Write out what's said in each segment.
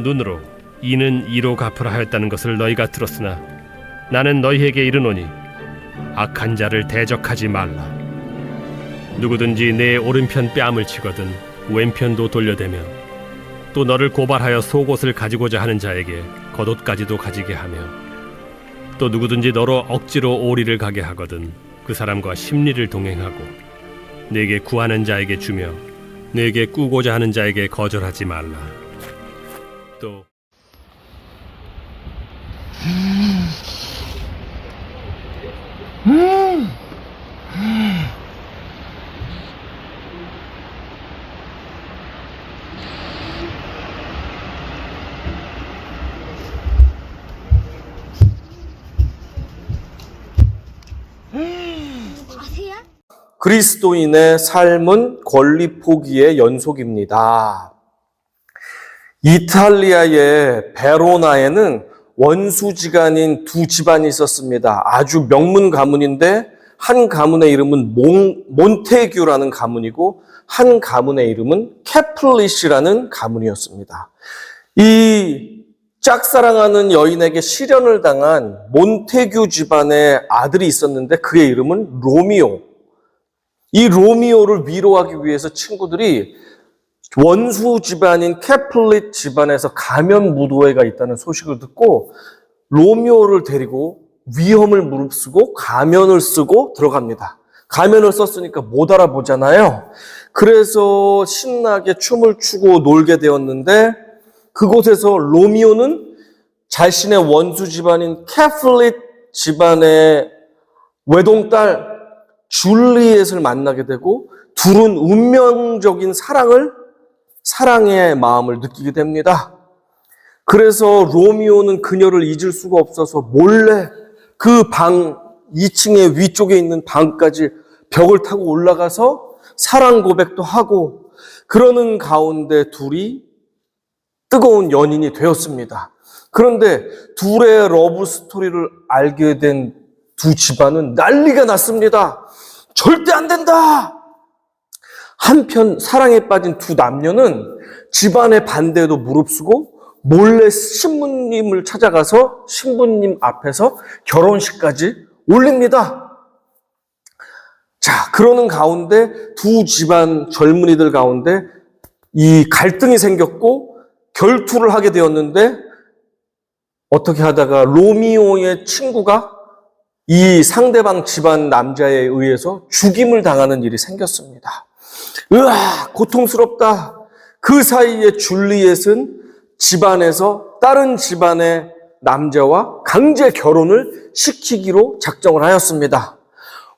눈으로 이는 이로 갚으라 하였다는 것을 너희가 들었으나 나는 너희에게 이르노니 악한 자를 대적하지 말라. 누구든지 내 오른편 뺨을 치거든 왼편도 돌려대며 또 너를 고발하여 속옷을 가지고자 하는 자에게 겉옷까지도 가지게 하며 또 누구든지 너로 억지로 오리를 가게 하거든 그 사람과 심리를 동행하고 네게 구하는 자에게 주며 네게 꾸고자 하는 자에게 거절하지 말라. 또 그리스도인의 삶은 권리 포기의 연속입니다. 이탈리아의 베로나에는 원수지간인 두 집안이 있었습니다. 아주 명문 가문인데 한 가문의 이름은 몬테규라는 가문이고 한 가문의 이름은 캐플릿이라는 가문이었습니다. 이 짝사랑하는 여인에게 실연을 당한 몬테규 집안의 아들이 있었는데 그의 이름은 로미오. 이 로미오를 위로하기 위해서 친구들이 원수 집안인 캐플릿 집안에서 가면 무도회가 있다는 소식을 듣고 로미오를 데리고 위험을 무릅쓰고 가면을 쓰고 들어갑니다. 가면을 썼으니까 못 알아보잖아요. 그래서 신나게 춤을 추고 놀게 되었는데 그곳에서 로미오는 자신의 원수 집안인 캐플릿 집안의 외동딸 줄리엣을 만나게 되고 둘은 운명적인 사랑의 마음을 느끼게 됩니다. 그래서 로미오는 그녀를 잊을 수가 없어서 몰래 그 방 2층의 위쪽에 있는 방까지 벽을 타고 올라가서 사랑 고백도 하고 그러는 가운데 둘이 뜨거운 연인이 되었습니다. 그런데 둘의 러브 스토리를 알게 된 두 집안은 난리가 났습니다. 절대 안 된다! 한편 사랑에 빠진 두 남녀는 집안의 반대에도 무릅쓰고 몰래 신부님을 찾아가서 신부님 앞에서 결혼식까지 올립니다. 자, 그러는 가운데 두 집안 젊은이들 가운데 이 갈등이 생겼고 결투를 하게 되었는데 어떻게 하다가 로미오의 친구가 이 상대방 집안 남자에 의해서 죽임을 당하는 일이 생겼습니다. 으아, 고통스럽다. 그 사이에 줄리엣은 집안에서 다른 집안의 남자와 강제 결혼을 시키기로 작정을 하였습니다.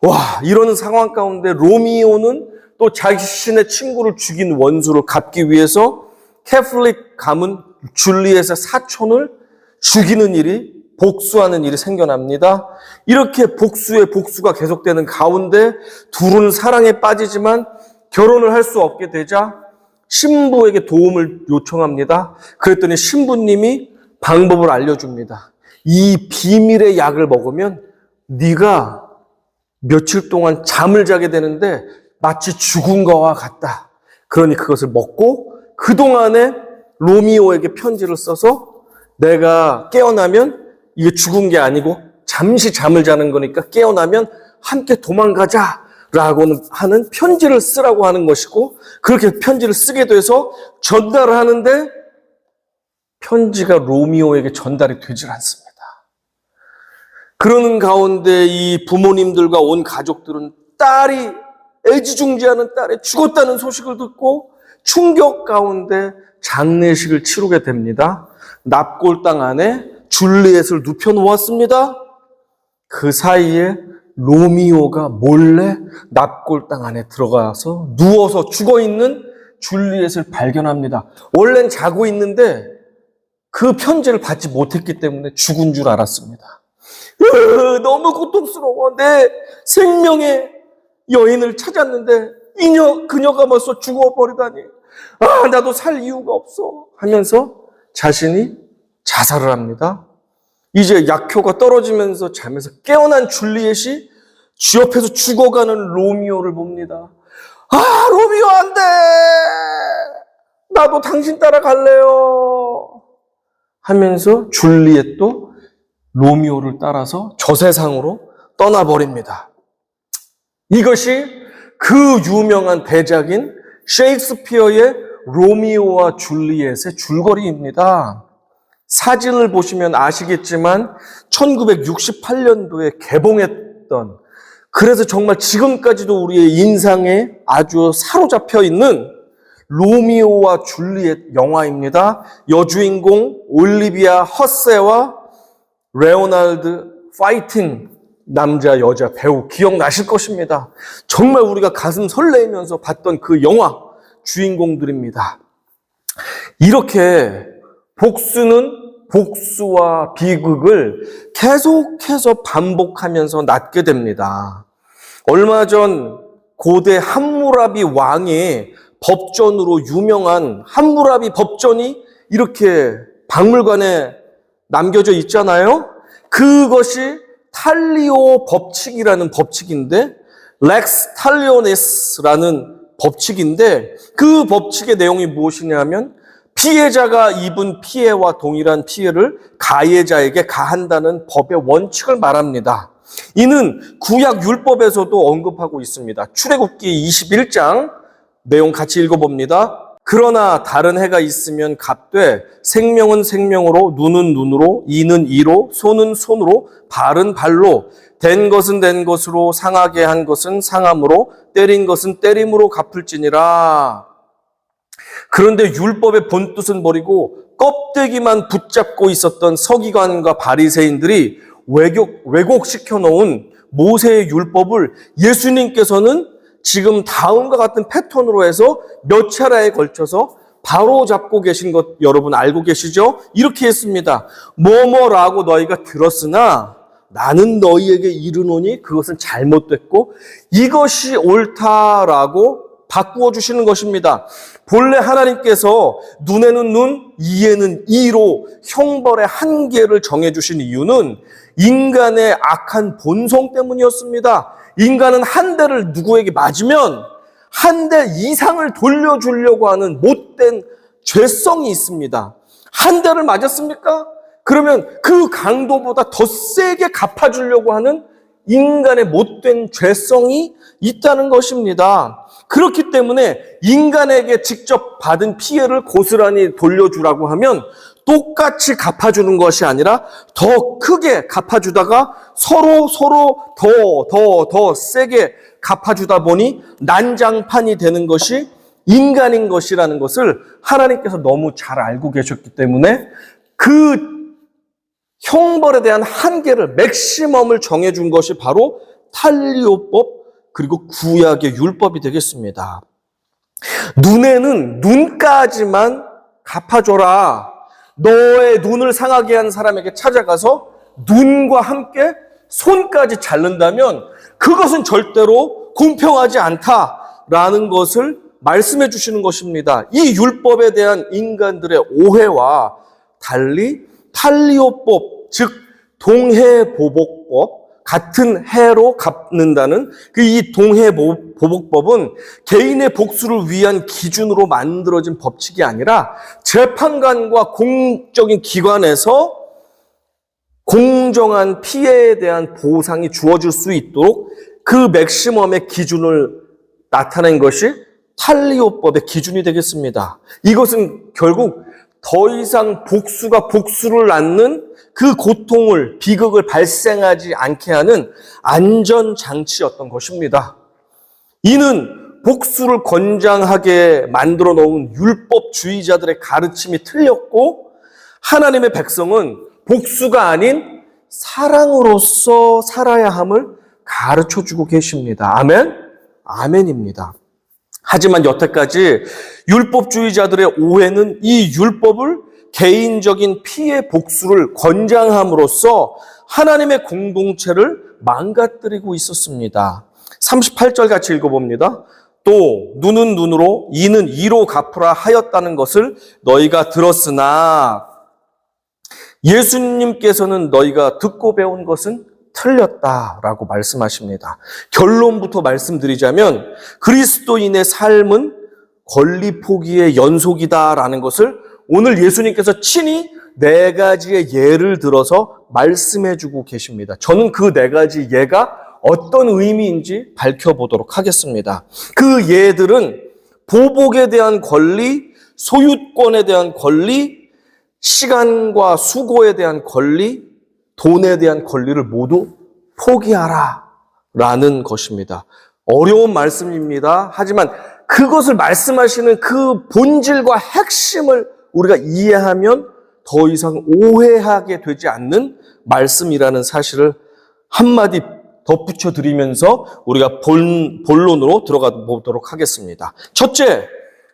와, 이런 상황 가운데 로미오는 또 자신의 친구를 죽인 원수를 갚기 위해서 캐플릭 가문 줄리엣의 사촌을 죽이는 일이 복수하는 일이 생겨납니다. 이렇게 복수의 복수가 계속되는 가운데 둘은 사랑에 빠지지만 결혼을 할 수 없게 되자 신부에게 도움을 요청합니다. 그랬더니 신부님이 방법을 알려줍니다. 이 비밀의 약을 먹으면 네가 며칠 동안 잠을 자게 되는데 마치 죽은 거와 같다. 그러니 그것을 먹고 그동안에 로미오에게 편지를 써서 내가 깨어나면 이게 죽은 게 아니고 잠시 잠을 자는 거니까 깨어나면 함께 도망가자라고 하는 편지를 쓰라고 하는 것이고 그렇게 편지를 쓰게 돼서 전달을 하는데 편지가 로미오에게 전달이 되질 않습니다. 그러는 가운데 이 부모님들과 온 가족들은 딸이 애지중지하는 딸이 죽었다는 소식을 듣고 충격 가운데 장례식을 치르게 됩니다. 납골당 안에 줄리엣을 눕혀놓았습니다. 그 사이에 로미오가 몰래 납골당 안에 들어가서 누워서 죽어있는 줄리엣을 발견합니다. 원래는 자고 있는데 그 편지를 받지 못했기 때문에 죽은 줄 알았습니다. 너무 고통스러워. 내 생명의 여인을 찾았는데 그녀가 벌써 죽어버리다니. 나도 살 이유가 없어 하면서 자신이 자살을 합니다. 이제 약효가 떨어지면서 잠에서 깨어난 줄리엣이 주 옆에서 죽어가는 로미오를 봅니다. 로미오 안 돼! 나도 당신 따라갈래요. 하면서 줄리엣도 로미오를 따라서 저 세상으로 떠나버립니다. 이것이 그 유명한 대작인 셰익스피어의 로미오와 줄리엣의 줄거리입니다. 사진을 보시면 아시겠지만 1968년도에 개봉했던, 그래서 정말 지금까지도 우리의 인상에 아주 사로잡혀 있는 로미오와 줄리엣 영화입니다. 여주인공 올리비아 허세와 레오날드 파이팅 남자 여자 배우 기억나실 것입니다. 정말 우리가 가슴 설레면서 봤던 그 영화 주인공들입니다. 이렇게 복수는 복수와 비극을 계속해서 반복하면서 낳게 됩니다. 얼마 전 고대 함무라비 왕의 법전으로 유명한 함무라비 법전이 이렇게 박물관에 남겨져 있잖아요. 그것이 탈리오 법칙이라는 법칙인데, 렉스 탈리오네스라는 법칙인데, 그 법칙의 내용이 무엇이냐면 피해자가 입은 피해와 동일한 피해를 가해자에게 가한다는 법의 원칙을 말합니다. 이는 구약 율법에서도 언급하고 있습니다. 출애굽기 21장 내용 같이 읽어봅니다. 그러나 다른 해가 있으면 값되 생명은 생명으로, 눈은 눈으로, 이는 이로, 손은 손으로, 발은 발로, 된 것은 된 것으로, 상하게 한 것은 상함으로, 때린 것은 때림으로 갚을지니라. 그런데 율법의 본뜻은 버리고 껍데기만 붙잡고 있었던 서기관과 바리새인들이 왜곡시켜 놓은 모세의 율법을 예수님께서는 지금 다음과 같은 패턴으로 해서 몇 차례에 걸쳐서 바로 잡고 계신 것 여러분 알고 계시죠? 이렇게 했습니다. 뭐뭐라고 너희가 들었으나 나는 너희에게 이르노니 그것은 잘못됐고 이것이 옳다라고 바꾸어 주시는 것입니다. 본래 하나님께서 눈에는 눈, 이에는 이로 형벌의 한계를 정해 주신 이유는 인간의 악한 본성 때문이었습니다. 인간은 한 대를 누구에게 맞으면 한 대 이상을 돌려주려고 하는 못된 죄성이 있습니다. 한 대를 맞았습니까? 그러면 그 강도보다 더 세게 갚아주려고 하는 인간의 못된 죄성이 있다는 것입니다. 그렇기 때문에 인간에게 직접 받은 피해를 고스란히 돌려주라고 하면 똑같이 갚아주는 것이 아니라 더 크게 갚아주다가 서로 더 세게 갚아주다 보니 난장판이 되는 것이 인간인 것이라는 것을 하나님께서 너무 잘 알고 계셨기 때문에 그 형벌에 대한 한계를, 맥시멈을 정해준 것이 바로 탈리오법 그리고 구약의 율법이 되겠습니다. 눈에는 눈까지만 갚아줘라. 너의 눈을 상하게 한 사람에게 찾아가서 눈과 함께 손까지 자른다면 그것은 절대로 공평하지 않다라는 것을 말씀해 주시는 것입니다. 이 율법에 대한 인간들의 오해와 달리 탈리오법, 즉 동해보복법, 같은 해로 갚는다는 이 동해보복법은 개인의 복수를 위한 기준으로 만들어진 법칙이 아니라 재판관과 공적인 기관에서 공정한 피해에 대한 보상이 주어질 수 있도록 그 맥시멈의 기준을 나타낸 것이 탈리오법의 기준이 되겠습니다. 이것은 결국 더 이상 복수가 복수를 낳는 그 고통을, 비극을 발생하지 않게 하는 안전장치였던 것입니다. 이는 복수를 권장하게 만들어 놓은 율법주의자들의 가르침이 틀렸고 하나님의 백성은 복수가 아닌 사랑으로서 살아야 함을 가르쳐주고 계십니다. 아멘? 아멘입니다. 하지만 여태까지 율법주의자들의 오해는 이 율법을 개인적인 피해 복수를 권장함으로써 하나님의 공동체를 망가뜨리고 있었습니다. 38절 같이 읽어봅니다. 또 눈은 눈으로 이는 이로 갚으라 하였다는 것을 너희가 들었으나 예수님께서는 너희가 듣고 배운 것은 틀렸다라고 말씀하십니다. 결론부터 말씀드리자면 그리스도인의 삶은 권리 포기의 연속이다라는 것을 오늘 예수님께서 친히 네 가지의 예를 들어서 말씀해 주고 계십니다. 저는 그 네 가지 예가 어떤 의미인지 밝혀보도록 하겠습니다. 그 예들은 보복에 대한 권리, 소유권에 대한 권리, 시간과 수고에 대한 권리, 돈에 대한 권리를 모두 포기하라 라는 것입니다. 어려운 말씀입니다. 하지만 그것을 말씀하시는 그 본질과 핵심을 우리가 이해하면 더 이상 오해하게 되지 않는 말씀이라는 사실을 한마디 덧붙여 드리면서 우리가 본론으로 들어가 보도록 하겠습니다. 첫째,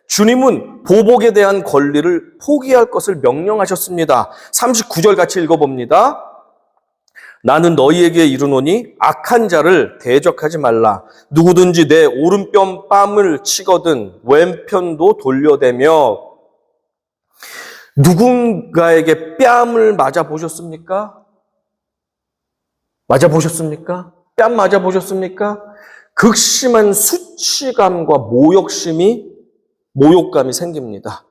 주님은 보복에 대한 권리를 포기할 것을 명령하셨습니다. 39절 같이 읽어봅니다. 나는 너희에게 이르노니 악한 자를 대적하지 말라. 누구든지 내 오른편 뺨을 치거든 왼편도 돌려대며. 누군가에게 뺨을 맞아보셨습니까? 맞아보셨습니까? 뺨 맞아보셨습니까? 극심한 수치감과 모욕감이 생깁니다.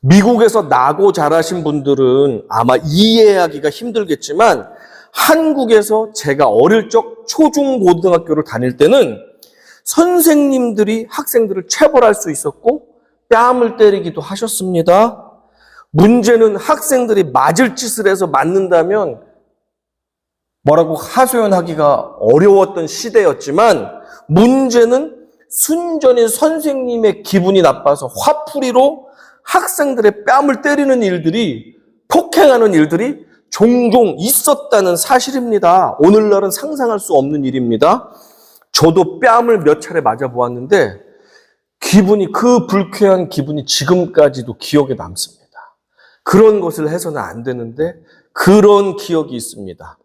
미국에서 나고 자라신 분들은 아마 이해하기가 힘들겠지만 한국에서 제가 어릴 적 초중고등학교를 다닐 때는 선생님들이 학생들을 체벌할 수 있었고 뺨을 때리기도 하셨습니다. 문제는 학생들이 맞을 짓을 해서 맞는다면 뭐라고 하소연하기가 어려웠던 시대였지만 문제는 순전히 선생님의 기분이 나빠서 화풀이로 학생들의 뺨을 때리는 일들이, 폭행하는 일들이 종종 있었다는 사실입니다. 오늘날은 상상할 수 없는 일입니다. 저도 뺨을 몇 차례 맞아보았는데 그 불쾌한 기분이 지금까지도 기억에 남습니다. 그런 것을 해서는 안 되는데 그런 기억이 있습니다.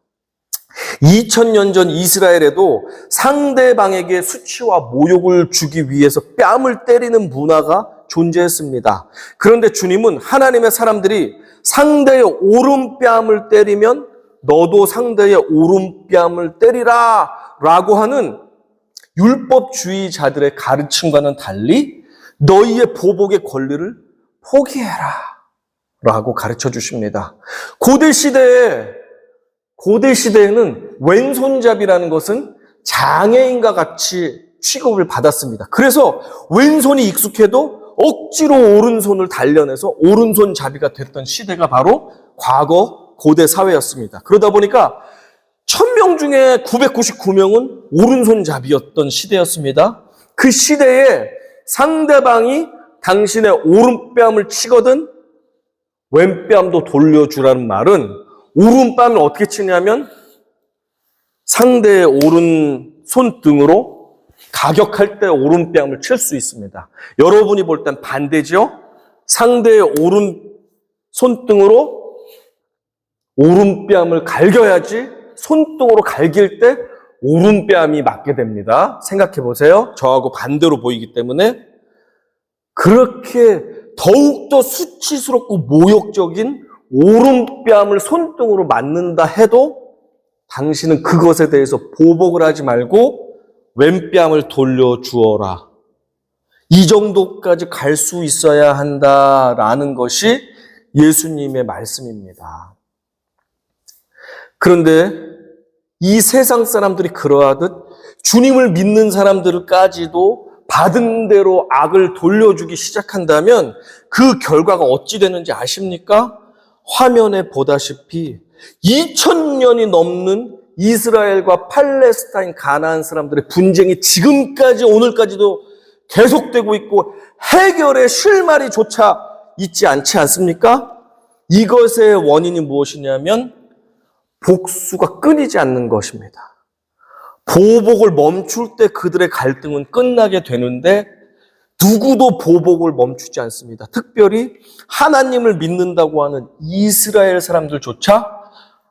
2000년 전 이스라엘에도 상대방에게 수치와 모욕을 주기 위해서 뺨을 때리는 문화가 존재했습니다. 그런데 주님은 하나님의 사람들이 상대의 오른뺨을 때리면 너도 상대의 오른뺨을 때리라 라고 하는 율법주의자들의 가르침과는 달리 너희의 보복의 권리를 포기해라 라고 가르쳐 주십니다. 고대 시대에는 왼손잡이라는 것은 장애인과 같이 취급을 받았습니다. 그래서 왼손이 익숙해도 억지로 오른손을 단련해서 오른손잡이가 됐던 시대가 바로 과거 고대 사회였습니다. 그러다 보니까 1000명 중에 999명은 오른손잡이였던 시대였습니다. 그 시대에 상대방이 당신의 오른뺨을 치거든 왼뺨도 돌려주라는 말은 오른뺨을 어떻게 치냐면 상대의 오른 손등으로 가격할 때 오른뺨을 칠 수 있습니다. 여러분이 볼 땐 반대죠? 상대의 오른 손등으로 오른뺨을 갈겨야지 손등으로 갈길 때 오른뺨이 맞게 됩니다. 생각해 보세요. 저하고 반대로 보이기 때문에 그렇게 더욱더 수치스럽고 모욕적인 오른뺨을 손등으로 맞는다 해도 당신은 그것에 대해서 보복을 하지 말고 왼뺨을 돌려주어라. 이 정도까지 갈 수 있어야 한다라는 것이 예수님의 말씀입니다. 그런데 이 세상 사람들이 그러하듯 주님을 믿는 사람들까지도 받은 대로 악을 돌려주기 시작한다면 그 결과가 어찌 되는지 아십니까? 화면에 보다시피 2000년이 넘는 이스라엘과 팔레스타인 가나안 사람들의 분쟁이 지금까지 오늘까지도 계속되고 있고 해결의 실마리조차 있지 않지 않습니까? 이것의 원인이 무엇이냐면 복수가 끊이지 않는 것입니다. 보복을 멈출 때 그들의 갈등은 끝나게 되는데 누구도 보복을 멈추지 않습니다. 특별히 하나님을 믿는다고 하는 이스라엘 사람들조차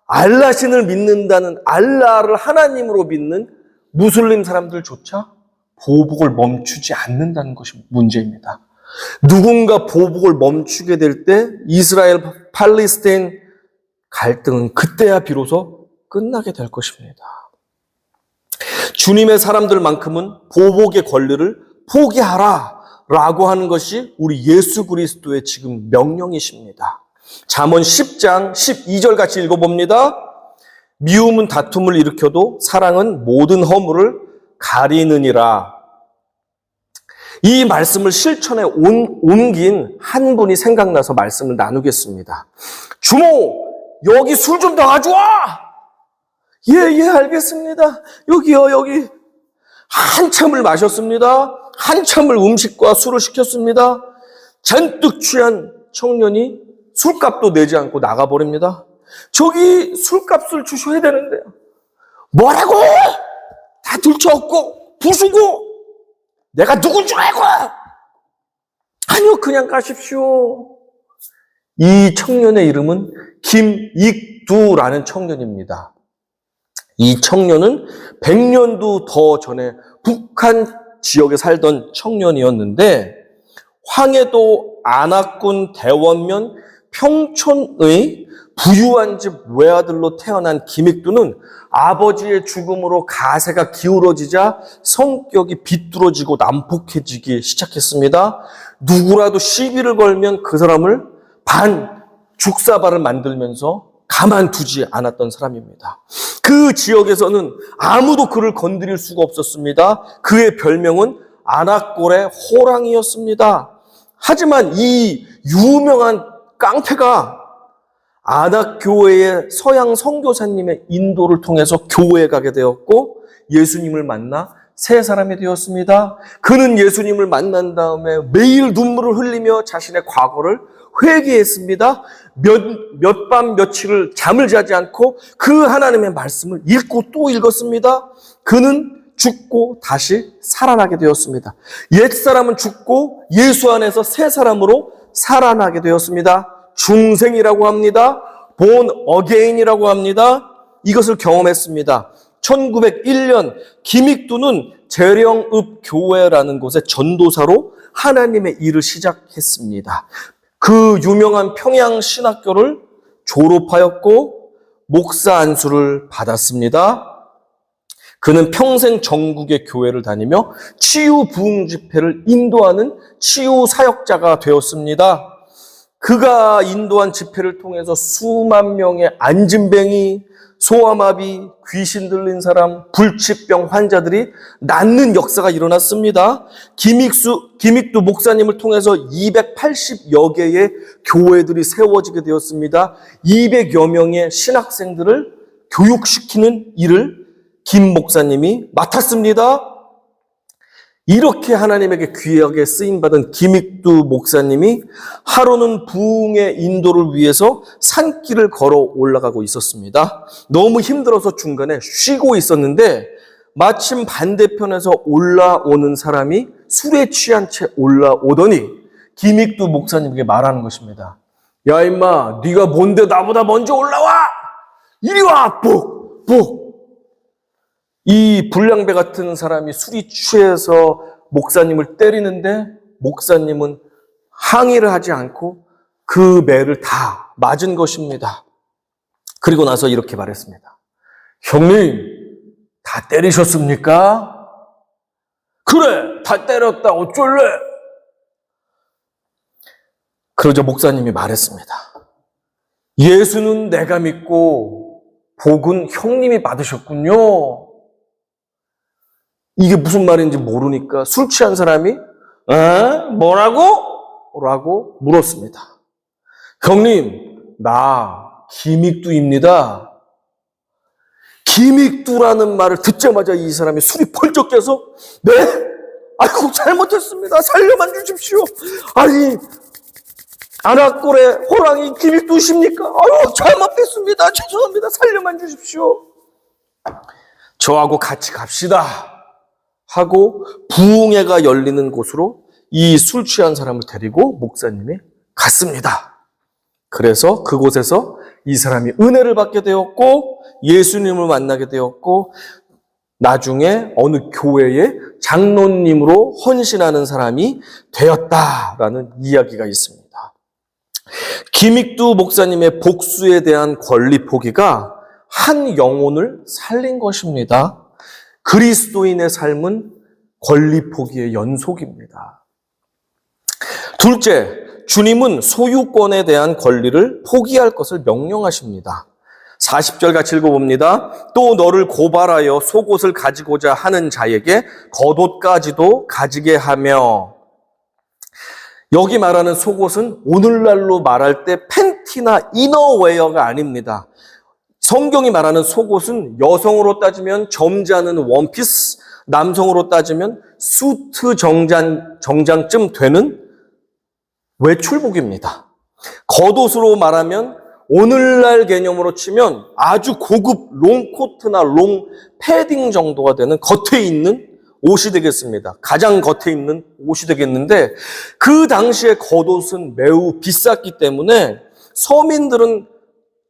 알라신을 믿는다는 알라를 하나님으로 믿는 무슬림 사람들조차 보복을 멈추지 않는다는 것이 문제입니다. 누군가 보복을 멈추게 될 때 이스라엘, 팔레스타인 갈등은 그때야 비로소 끝나게 될 것입니다. 주님의 사람들만큼은 보복의 권리를 포기하라 라고 하는 것이 우리 예수 그리스도의 지금 명령이십니다. 잠언 10장 12절 같이 읽어봅니다. 미움은 다툼을 일으켜도 사랑은 모든 허물을 가리느니라. 이 말씀을 실천에 옮긴 한 분이 생각나서 말씀을 나누겠습니다. 주모, 여기 술 좀 더 가져와! 예, 알겠습니다. 여기요, 여기. 한참을 마셨습니다. 한참을 음식과 술을 시켰습니다. 잔뜩 취한 청년이 술값도 내지 않고 나가버립니다. 저기 술값을 주셔야 되는데요. 뭐라고? 다 들쳐엎고 부수고 내가 누군 줄 알고? 아니요, 그냥 가십시오. 이 청년의 이름은 김익두라는 청년입니다. 이 청년은 100년도 더 전에 북한 지역에 살던 청년이었는데 황해도 안악군 대원면 평촌의 부유한 집 외아들로 태어난 김익두는 아버지의 죽음으로 가세가 기울어지자 성격이 비뚤어지고 난폭해지기 시작했습니다. 누구라도 시비를 걸면 그 사람을 죽사발을 만들면서 가만두지 않았던 사람입니다. 그 지역에서는 아무도 그를 건드릴 수가 없었습니다. 그의 별명은 안악골의 호랑이였습니다. 하지만 이 유명한 깡패가 안악교회의 서양 선교사님의 인도를 통해서 교회에 가게 되었고 예수님을 만나 새 사람이 되었습니다. 그는 예수님을 만난 다음에 매일 눈물을 흘리며 자신의 과거를 회개했습니다. 몇 밤 며칠을 잠을 자지 않고 그 하나님의 말씀을 읽고 또 읽었습니다. 그는 죽고 다시 살아나게 되었습니다. 옛사람은 죽고 예수 안에서 새 사람으로 살아나게 되었습니다. 중생이라고 합니다. born again이라고 합니다. 이것을 경험했습니다. 1901년 김익두는 재령읍 교회라는 곳에 전도사로 하나님의 일을 시작했습니다. 그 유명한 평양신학교를 졸업하였고 목사 안수를 받았습니다. 그는 평생 전국의 교회를 다니며 치유 부흥 집회를 인도하는 치유 사역자가 되었습니다. 그가 인도한 집회를 통해서 수만 명의 안진뱅이, 소아마비, 귀신 들린 사람, 불치병 환자들이 낫는 역사가 일어났습니다. 김익두 목사님을 통해서 280여 개의 교회들이 세워지게 되었습니다. 200여 명의 신학생들을 교육시키는 일을 김 목사님이 맡았습니다. 이렇게 하나님에게 귀하게 쓰임받은 김익두 목사님이 하루는 부흥의 인도를 위해서 산길을 걸어 올라가고 있었습니다. 너무 힘들어서 중간에 쉬고 있었는데 마침 반대편에서 올라오는 사람이 술에 취한 채 올라오더니 김익두 목사님에게 말하는 것입니다. 야 임마, 네가 뭔데 나보다 먼저 올라와? 이리 와! 푹! 이 불량배 같은 사람이 술이 취해서 목사님을 때리는데 목사님은 항의를 하지 않고 그 매를 다 맞은 것입니다. 그리고 나서 이렇게 말했습니다. 형님, 다 때리셨습니까? 그래, 다 때렸다. 어쩔래? 그러자 목사님이 말했습니다. 예수는 내가 믿고 복은 형님이 받으셨군요. 이게 무슨 말인지 모르니까 술 취한 사람이 뭐라고? 라고 물었습니다. 형님, 나 김익두입니다. 김익두라는 말을 듣자마자 이 사람이 술이 펄쩍 깨서 네? 아이고 잘못했습니다. 살려만 주십시오. 아니 안악골의 호랑이 김익두십니까? 아유 잘못했습니다. 죄송합니다. 살려만 주십시오. 저하고 같이 갑시다. 하고 부흥회가 열리는 곳으로 이 술 취한 사람을 데리고 목사님이 갔습니다. 그래서 그곳에서 이 사람이 은혜를 받게 되었고 예수님을 만나게 되었고 나중에 어느 교회의 장로님으로 헌신하는 사람이 되었다라는 이야기가 있습니다. 김익두 목사님의 복수에 대한 권리 포기가 한 영혼을 살린 것입니다. 그리스도인의 삶은 권리 포기의 연속입니다. 둘째, 주님은 소유권에 대한 권리를 포기할 것을 명령하십니다. 40절 같이 읽어봅니다. 또 너를 고발하여 속옷을 가지고자 하는 자에게 겉옷까지도 가지게 하며. 여기 말하는 속옷은 오늘날로 말할 때 팬티나 이너웨어가 아닙니다. 성경이 말하는 속옷은 여성으로 따지면 점잖은 원피스, 남성으로 따지면 수트 정장쯤 되는 외출복입니다. 겉옷으로 말하면 오늘날 개념으로 치면 아주 고급 롱코트나 롱 패딩 정도가 되는 겉에 있는 옷이 되겠습니다. 가장 겉에 있는 옷이 되겠는데 그 당시에 겉옷은 매우 비쌌기 때문에 서민들은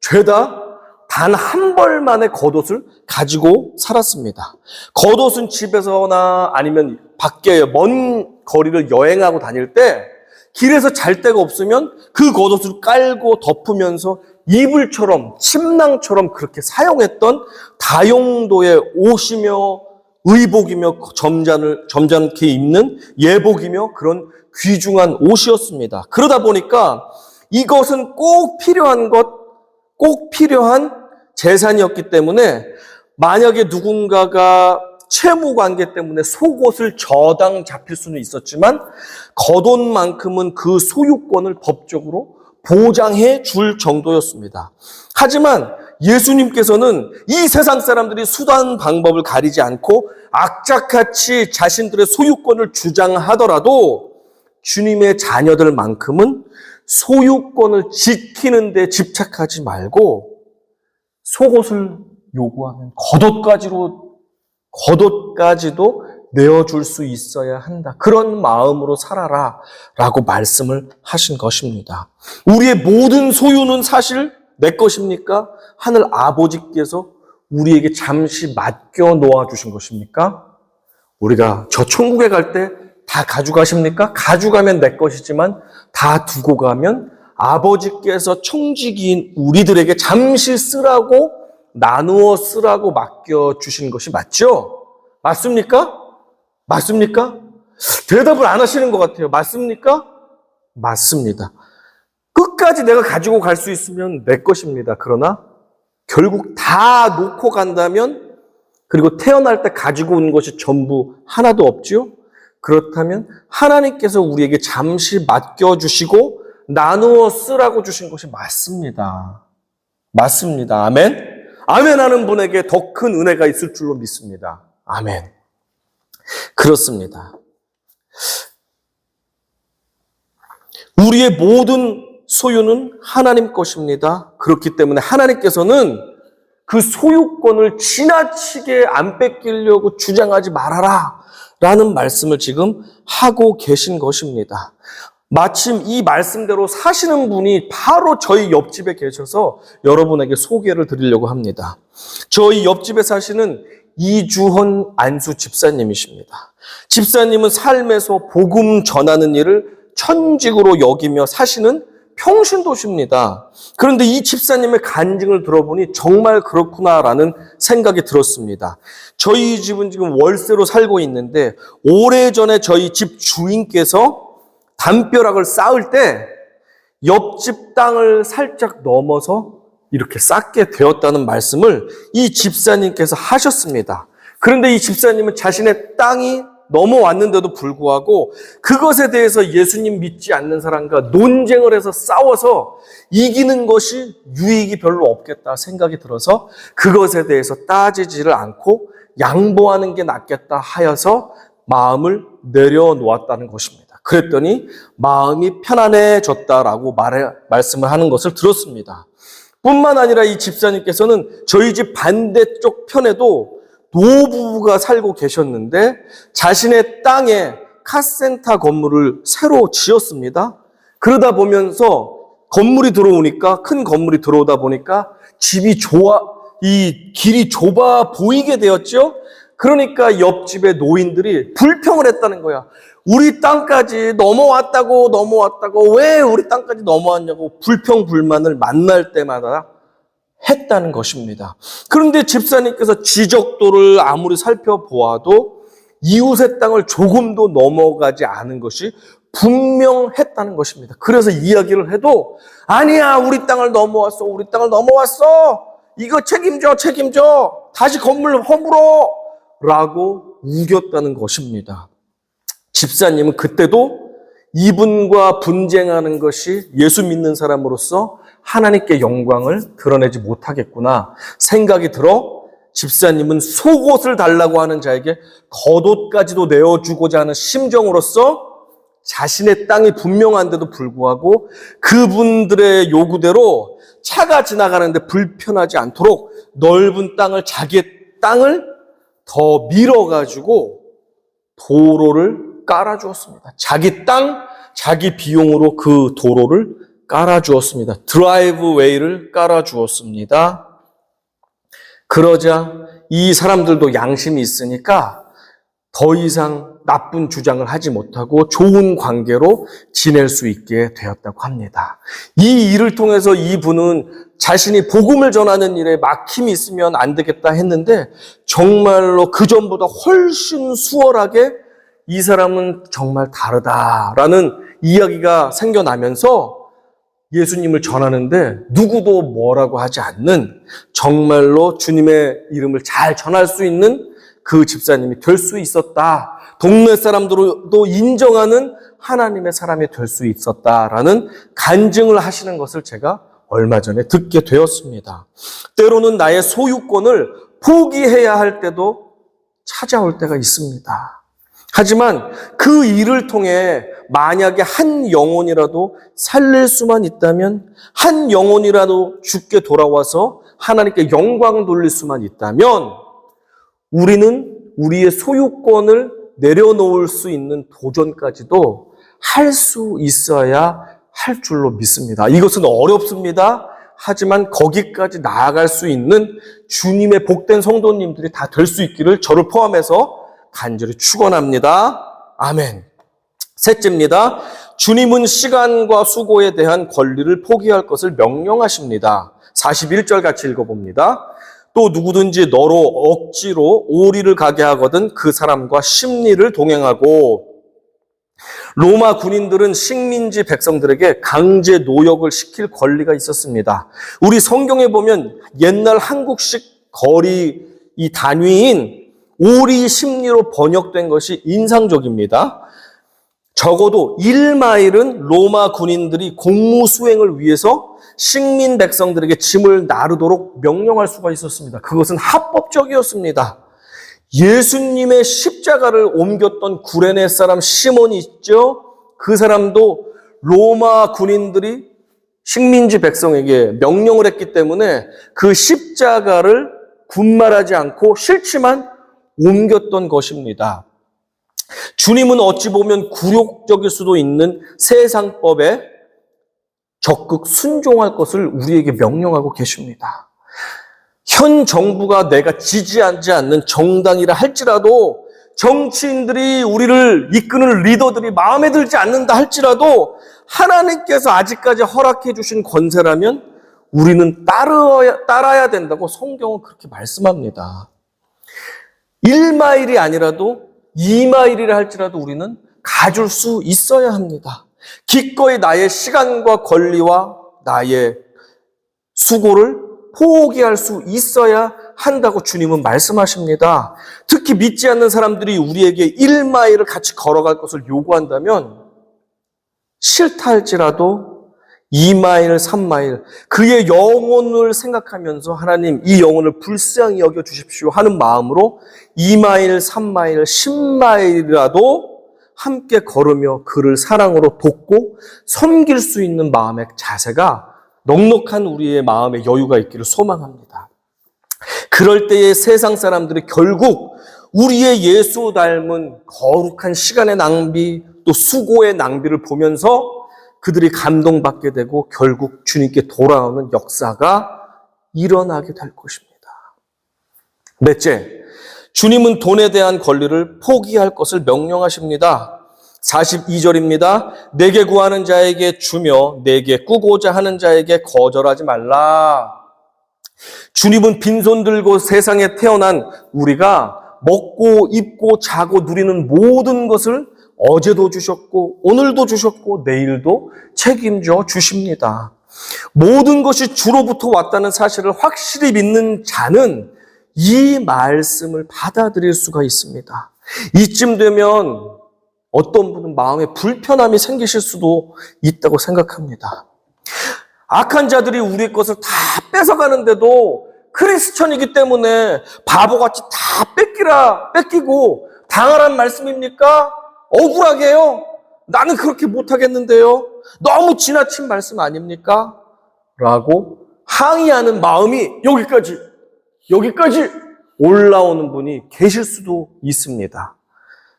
죄다 단 한 벌만의 겉옷을 가지고 살았습니다. 겉옷은 집에서나 아니면 밖에 먼 거리를 여행하고 다닐 때 길에서 잘 데가 없으면 그 겉옷을 깔고 덮으면서 이불처럼 침낭처럼 그렇게 사용했던 다용도의 옷이며 의복이며 점잖게 입는 예복이며 그런 귀중한 옷이었습니다. 그러다 보니까 이것은 꼭 필요한 재산이었기 때문에 만약에 누군가가 채무 관계 때문에 속옷을 저당 잡힐 수는 있었지만 겉옷만큼은 그 소유권을 법적으로 보장해 줄 정도였습니다. 하지만 예수님께서는 이 세상 사람들이 수단 방법을 가리지 않고 악착같이 자신들의 소유권을 주장하더라도 주님의 자녀들만큼은 소유권을 지키는 데 집착하지 말고 속옷을 요구하면 겉옷까지도 내어줄 수 있어야 한다. 그런 마음으로 살아라 라고 말씀을 하신 것입니다. 우리의 모든 소유는 사실 내 것입니까? 하늘 아버지께서 우리에게 잠시 맡겨 놓아 주신 것입니까? 우리가 저 천국에 갈 때 다 가져가십니까? 가져가면 내 것이지만 다 두고 가면 아버지께서 청지기인 우리들에게 잠시 쓰라고 나누어 쓰라고 맡겨주신 것이 맞죠? 맞습니까? 맞습니까? 대답을 안 하시는 것 같아요. 맞습니까? 맞습니다. 끝까지 내가 가지고 갈 수 있으면 내 것입니다. 그러나 결국 다 놓고 간다면 그리고 태어날 때 가지고 온 것이 전부 하나도 없죠? 그렇다면 하나님께서 우리에게 잠시 맡겨주시고 나누어 쓰라고 주신 것이 맞습니다. 맞습니다. 아멘? 아멘 하는 분에게 더 큰 은혜가 있을 줄로 믿습니다. 아멘. 그렇습니다. 우리의 모든 소유는 하나님 것입니다. 그렇기 때문에 하나님께서는 그 소유권을 지나치게 안 뺏기려고 주장하지 말아라 라는 말씀을 지금 하고 계신 것입니다. 마침 이 말씀대로 사시는 분이 바로 저희 옆집에 계셔서 여러분에게 소개를 드리려고 합니다. 저희 옆집에 사시는 이주헌 안수 집사님이십니다. 집사님은 삶에서 복음 전하는 일을 천직으로 여기며 사시는 평신도십니다. 그런데 이 집사님의 간증을 들어보니 정말 그렇구나라는 생각이 들었습니다. 저희 집은 지금 월세로 살고 있는데 오래전에 저희 집 주인께서 담벼락을 쌓을 때 옆집 땅을 살짝 넘어서 이렇게 쌓게 되었다는 말씀을 이 집사님께서 하셨습니다. 그런데 이 집사님은 자신의 땅이 넘어왔는데도 불구하고 그것에 대해서 예수님 믿지 않는 사람과 논쟁을 해서 싸워서 이기는 것이 유익이 별로 없겠다 생각이 들어서 그것에 대해서 따지지를 않고 양보하는 게 낫겠다 하여서 마음을 내려놓았다는 것입니다. 그랬더니 마음이 편안해졌다라고 말씀을 하는 것을 들었습니다. 뿐만 아니라 이 집사님께서는 저희 집 반대쪽 편에도 노부부가 살고 계셨는데 자신의 땅에 카센터 건물을 새로 지었습니다. 그러다 보면서 건물이 들어오니까 큰 건물이 들어오다 보니까 이 길이 좁아 보이게 되었죠. 그러니까 옆집의 노인들이 불평을 했다는 거야. 우리 땅까지 넘어왔다고 왜 우리 땅까지 넘어왔냐고 불평불만을 만날 때마다 했다는 것입니다. 그런데 집사님께서 지적도를 아무리 살펴보아도 이웃의 땅을 조금도 넘어가지 않은 것이 분명했다는 것입니다. 그래서 이야기를 해도 아니야, 우리 땅을 넘어왔어, 우리 땅을 넘어왔어, 이거 책임져, 다시 건물 허물어 라고 우겼다는 것입니다. 집사님은 그때도 이분과 분쟁하는 것이 예수 믿는 사람으로서 하나님께 영광을 드러내지 못하겠구나 생각이 들어 집사님은 속옷을 달라고 하는 자에게 겉옷까지도 내어주고자 하는 심정으로서 자신의 땅이 분명한데도 불구하고 그분들의 요구대로 차가 지나가는데 불편하지 않도록 넓은 땅을, 자기의 땅을 더 밀어가지고 도로를 깔아주었습니다. 자기 땅, 자기 비용으로 그 도로를 깔아주었습니다. 드라이브웨이를 깔아주었습니다. 그러자 이 사람들도 양심이 있으니까 더 이상 나쁜 주장을 하지 못하고 좋은 관계로 지낼 수 있게 되었다고 합니다. 이 일을 통해서 이분은 자신이 복음을 전하는 일에 막힘이 있으면 안 되겠다 했는데 정말로 그전보다 훨씬 수월하게 이 사람은 정말 다르다라는 이야기가 생겨나면서 예수님을 전하는데 누구도 뭐라고 하지 않는 정말로 주님의 이름을 잘 전할 수 있는 그 집사님이 될 수 있었다. 동네 사람들도 인정하는 하나님의 사람이 될 수 있었다라는 간증을 하시는 것을 제가 얼마 전에 듣게 되었습니다. 때로는 나의 소유권을 포기해야 할 때도 찾아올 때가 있습니다. 하지만 그 일을 통해 만약에 한 영혼이라도 살릴 수만 있다면, 한 영혼이라도 죽게 돌아와서 하나님께 영광을 돌릴 수만 있다면 우리는 우리의 소유권을 내려놓을 수 있는 도전까지도 할 수 있어야 할 줄로 믿습니다. 이것은 어렵습니다. 하지만 거기까지 나아갈 수 있는 주님의 복된 성도님들이 다 될 수 있기를 저를 포함해서 간절히 축원합니다. 아멘. 셋째입니다. 주님은 시간과 수고에 대한 권리를 포기할 것을 명령하십니다. 41절 같이 읽어봅니다. 또 누구든지 너로 억지로 오리를 가게 하거든 그 사람과 십리를 동행하고. 로마 군인들은 식민지 백성들에게 강제 노역을 시킬 권리가 있었습니다. 우리 성경에 보면 옛날 한국식 거리 이 단위인 오리 십리로 번역된 것이 인상적입니다. 적어도 1마일은 로마 군인들이 공무 수행을 위해서 식민 백성들에게 짐을 나르도록 명령할 수가 있었습니다. 그것은 합법적이었습니다. 예수님의 십자가를 옮겼던 구레네 사람 시몬이 있죠. 그 사람도 로마 군인들이 식민지 백성에게 명령을 했기 때문에 그 십자가를 군말하지 않고 싫지만 옮겼던 것입니다. 주님은 어찌 보면 굴욕적일 수도 있는 세상법에 적극 순종할 것을 우리에게 명령하고 계십니다. 현 정부가 내가 지지하지 않는 정당이라 할지라도, 정치인들이 우리를 이끄는 리더들이 마음에 들지 않는다 할지라도 하나님께서 아직까지 허락해 주신 권세라면 우리는 따라야 된다고 성경은 그렇게 말씀합니다. 1마일이 아니라도 2마일이라 할지라도 우리는 가줄 수 있어야 합니다. 기꺼이 나의 시간과 권리와 나의 수고를 포기할 수 있어야 한다고 주님은 말씀하십니다. 특히 믿지 않는 사람들이 우리에게 1마일을 같이 걸어갈 것을 요구한다면 싫다 할지라도 2마일, 3마일 그의 영혼을 생각하면서 하나님 이 영혼을 불쌍히 여겨주십시오 하는 마음으로 2마일, 3마일, 10마일이라도 함께 걸으며 그를 사랑으로 돕고 섬길 수 있는 마음의 자세가 넉넉한 우리의 마음에 여유가 있기를 소망합니다. 그럴 때에 세상 사람들이 결국 우리의 예수 닮은 거룩한 시간의 낭비 또 수고의 낭비를 보면서 그들이 감동받게 되고 결국 주님께 돌아오는 역사가 일어나게 될 것입니다. 넷째, 주님은 돈에 대한 권리를 포기할 것을 명령하십니다. 42절입니다. 내게 구하는 자에게 주며 내게 꾸고자 하는 자에게 거절하지 말라. 주님은 빈손 들고 세상에 태어난 우리가 먹고 입고 자고 누리는 모든 것을 어제도 주셨고 오늘도 주셨고 내일도 책임져 주십니다. 모든 것이 주로부터 왔다는 사실을 확실히 믿는 자는 이 말씀을 받아들일 수가 있습니다. 이쯤 되면 어떤 분은 마음에 불편함이 생기실 수도 있다고 생각합니다. 악한 자들이 우리 것을 다 뺏어가는데도 크리스천이기 때문에 바보같이 다 뺏기고 당하란 말씀입니까? 억울하게요? 나는 그렇게 못하겠는데요? 너무 지나친 말씀 아닙니까? 라고 항의하는 마음이 여기까지 올라오는 분이 계실 수도 있습니다.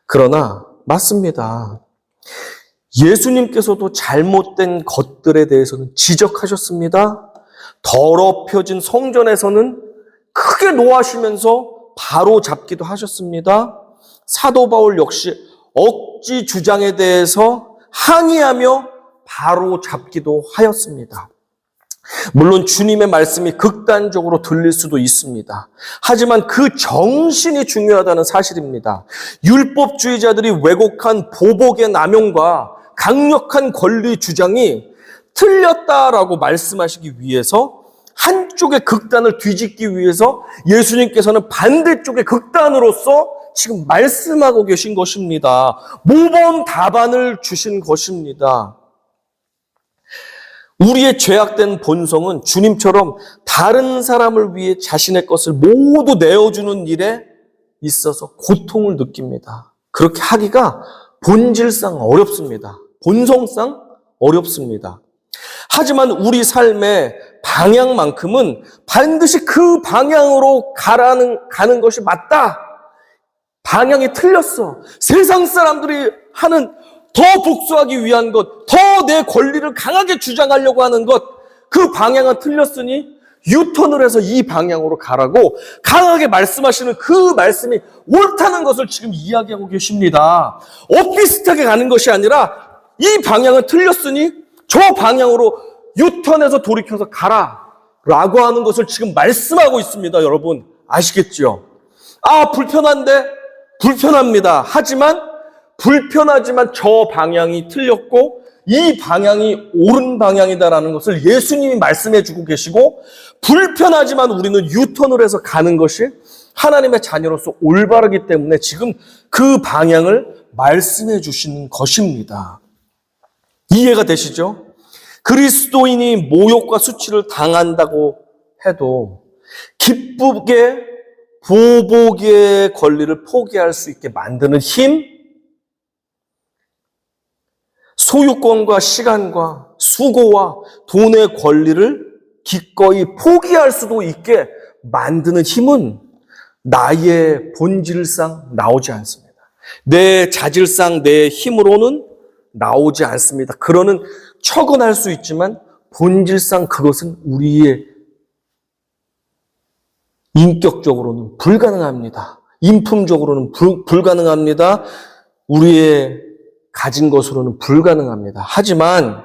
그러나 맞습니다. 예수님께서도 잘못된 것들에 대해서는 지적하셨습니다. 더럽혀진 성전에서는 크게 노하시면서 바로 잡기도 하셨습니다. 사도 바울 역시 억지 주장에 대해서 항의하며 바로 잡기도 하였습니다. 물론 주님의 말씀이 극단적으로 들릴 수도 있습니다. 하지만 그 정신이 중요하다는 사실입니다. 율법주의자들이 왜곡한 보복의 남용과 강력한 권리 주장이 틀렸다라고 말씀하시기 위해서 한쪽의 극단을 뒤집기 위해서 예수님께서는 반대쪽의 극단으로서 지금 말씀하고 계신 것입니다. 모범 답안을 주신 것입니다. 우리의 죄악된 본성은 주님처럼 다른 사람을 위해 자신의 것을 모두 내어주는 일에 있어서 고통을 느낍니다. 그렇게 하기가 본질상 어렵습니다. 본성상 어렵습니다. 하지만 우리 삶의 방향만큼은 반드시 그 방향으로 가는 것이 맞다. 방향이 틀렸어. 세상 사람들이 하는 더 복수하기 위한 것, 더 내 권리를 강하게 주장하려고 하는 것, 그 방향은 틀렸으니 유턴을 해서 이 방향으로 가라고 강하게 말씀하시는 그 말씀이 옳다는 것을 지금 이야기하고 계십니다. 엇비슷하게 가는 것이 아니라 이 방향은 틀렸으니 저 방향으로 유턴해서 돌이켜서 가라 라고 하는 것을 지금 말씀하고 있습니다. 여러분 아시겠죠? 불편한데? 불편합니다. 불편하지만 저 방향이 틀렸고 이 방향이 옳은 방향이다라는 것을 예수님이 말씀해 주고 계시고, 불편하지만 우리는 유턴을 해서 가는 것이 하나님의 자녀로서 올바르기 때문에 지금 그 방향을 말씀해 주시는 것입니다. 이해가 되시죠? 그리스도인이 모욕과 수치를 당한다고 해도 기쁘게 보복의 권리를 포기할 수 있게 만드는 힘, 소유권과 시간과 수고와 돈의 권리를 기꺼이 포기할 수도 있게 만드는 힘은 나의 본질상 나오지 않습니다. 내 자질상 내 힘으로는 나오지 않습니다. 그러는 척은 할 수 있지만 본질상 그것은 우리의 인격적으로는 불가능합니다. 인품적으로는 불가능합니다. 우리의 가진 것으로는 불가능합니다. 하지만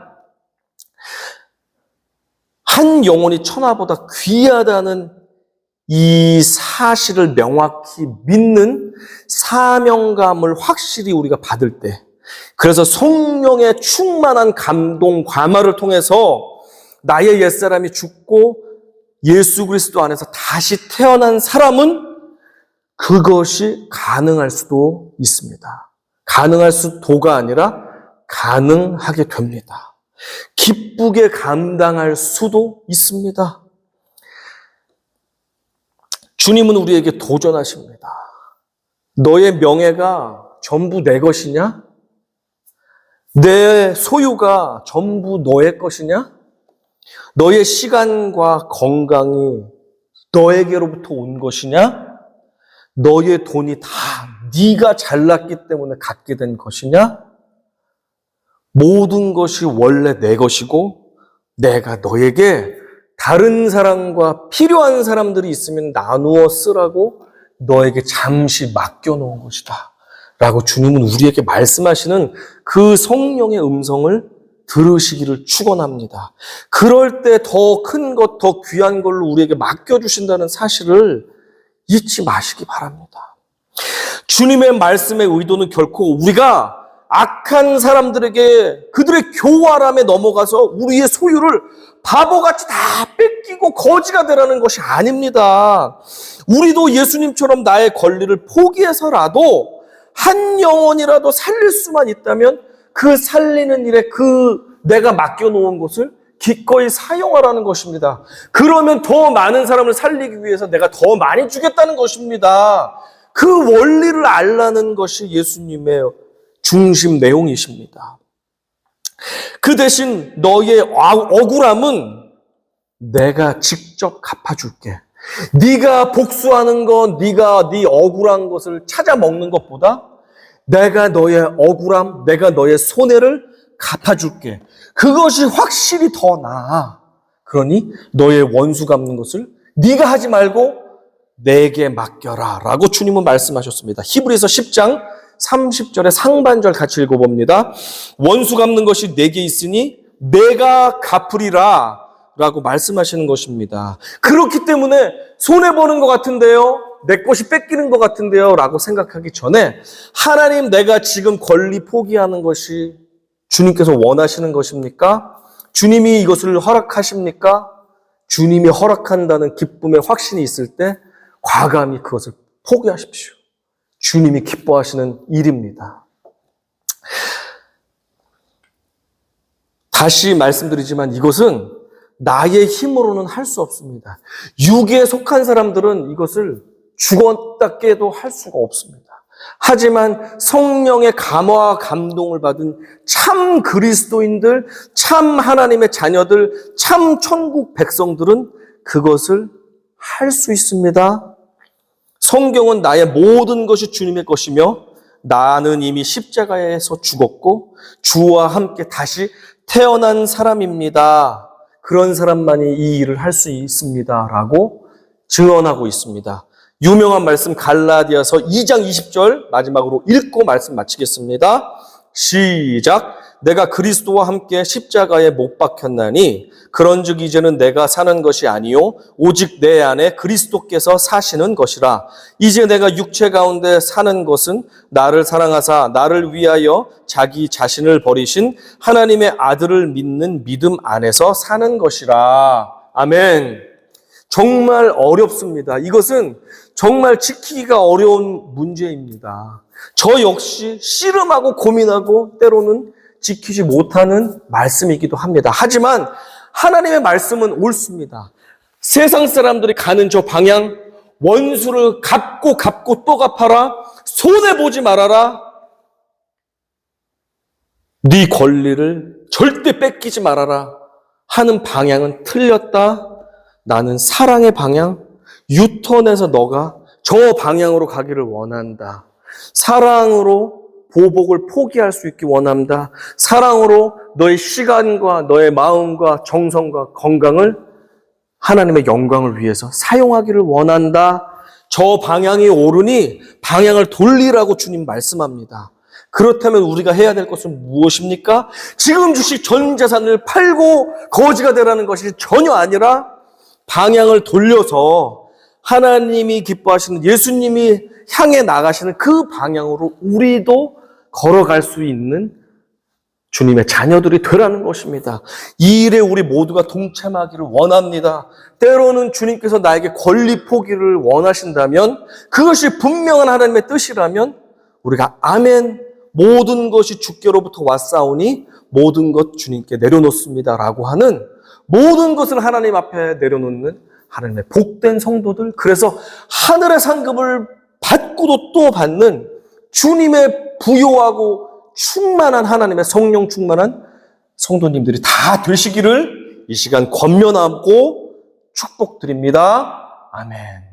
한 영혼이 천하보다 귀하다는 이 사실을 명확히 믿는 사명감을 확실히 우리가 받을 때, 그래서 성령의 충만한 감동, 감화를 통해서 나의 옛사람이 죽고 예수 그리스도 안에서 다시 태어난 사람은 그것이 가능할 수도 있습니다. 가능할 수도가 아니라 가능하게 됩니다. 기쁘게 감당할 수도 있습니다. 주님은 우리에게 도전하십니다. 너의 명예가 전부 내 것이냐? 내 소유가 전부 너의 것이냐? 너의 시간과 건강이 너에게로부터 온 것이냐? 너의 돈이 다 네가 잘났기 때문에 갖게 된 것이냐? 모든 것이 원래 내 것이고 내가 너에게 다른 사람과 필요한 사람들이 있으면 나누어 쓰라고 너에게 잠시 맡겨놓은 것이다 라고 주님은 우리에게 말씀하시는 그 성령의 음성을 들으시기를 축원합니다. 그럴 때 더 큰 것, 더 귀한 걸로 우리에게 맡겨주신다는 사실을 잊지 마시기 바랍니다. 주님의 말씀의 의도는 결코 우리가 악한 사람들에게 그들의 교활함에 넘어가서 우리의 소유를 바보같이 다 뺏기고 거지가 되라는 것이 아닙니다. 우리도 예수님처럼 나의 권리를 포기해서라도 한 영혼이라도 살릴 수만 있다면 그 살리는 일에 내가 맡겨놓은 것을 기꺼이 사용하라는 것입니다. 그러면 더 많은 사람을 살리기 위해서 내가 더 많이 주겠다는 것입니다. 그 원리를 알라는 것이 예수님의 중심 내용이십니다. 그 대신 너의 억울함은 내가 직접 갚아줄게. 네가 복수하는 것, 네가 네 억울한 것을 찾아 먹는 것보다 내가 너의 억울함, 내가 너의 손해를 갚아줄게. 그것이 확실히 더 나아. 그러니 너의 원수 갚는 것을 네가 하지 말고 내게 맡겨라 라고 주님은 말씀하셨습니다. 히브리서 10장 30절의 상반절 같이 읽어봅니다. 원수 갚는 것이 내게 있으니 내가 갚으리라 라고 말씀하시는 것입니다. 그렇기 때문에 손해보는 것 같은데요, 내 것이 뺏기는 것 같은데요 라고 생각하기 전에 하나님, 내가 지금 권리 포기하는 것이 주님께서 원하시는 것입니까? 주님이 이것을 허락하십니까? 주님이 허락한다는 기쁨의 확신이 있을 때 과감히 그것을 포기하십시오. 주님이 기뻐하시는 일입니다. 다시 말씀드리지만 이것은 나의 힘으로는 할 수 없습니다. 육에 속한 사람들은 이것을 죽었다 깨도 할 수가 없습니다. 하지만 성령의 감화와 감동을 받은 참 그리스도인들, 참 하나님의 자녀들, 참 천국 백성들은 그것을 할 수 있습니다. 성경은 나의 모든 것이 주님의 것이며 나는 이미 십자가에서 죽었고 주와 함께 다시 태어난 사람입니다. 그런 사람만이 이 일을 할 수 있습니다. 라고 증언하고 있습니다. 유명한 말씀 갈라디아서 2장 20절 마지막으로 읽고 말씀 마치겠습니다. 시작. 내가 그리스도와 함께 십자가에 못 박혔나니 그런즉 이제는 내가 사는 것이 아니요 오직 내 안에 그리스도께서 사시는 것이라. 이제 내가 육체 가운데 사는 것은 나를 사랑하사 나를 위하여 자기 자신을 버리신 하나님의 아들을 믿는 믿음 안에서 사는 것이라. 아멘. 정말 어렵습니다. 이것은 정말 지키기가 어려운 문제입니다. 저 역시 씨름하고 고민하고 때로는 지키지 못하는 말씀이기도 합니다. 하지만 하나님의 말씀은 옳습니다. 세상 사람들이 가는 저 방향, 원수를 갚고 또 갚아라, 손해보지 말아라, 네 권리를 절대 뺏기지 말아라 하는 방향은 틀렸다. 나는 사랑의 방향, 유턴해서 너가 저 방향으로 가기를 원한다. 사랑으로 보복을 포기할 수 있기 원합니다. 사랑으로 너의 시간과 너의 마음과 정성과 건강을 하나님의 영광을 위해서 사용하기를 원한다. 저 방향이 옳으니 방향을 돌리라고 주님 말씀합니다. 그렇다면 우리가 해야 될 것은 무엇입니까? 지금 주식 전 재산을 팔고 거지가 되라는 것이 전혀 아니라 방향을 돌려서 하나님이 기뻐하시는, 예수님이 향해 나가시는 그 방향으로 우리도 걸어갈 수 있는 주님의 자녀들이 되라는 것입니다. 이 일에 우리 모두가 동참하기를 원합니다. 때로는 주님께서 나에게 권리 포기를 원하신다면, 그것이 분명한 하나님의 뜻이라면 우리가 아멘, 모든 것이 주께로부터 왔사오니 모든 것 주님께 내려놓습니다 라고 하는, 모든 것을 하나님 앞에 내려놓는 하나님의 복된 성도들, 그래서 하늘의 상급을 받고도 또 받는 주님의 부요하고 충만한 하나님의 성령 충만한 성도님들이 다 되시기를 이 시간 권면하고 축복드립니다. 아멘.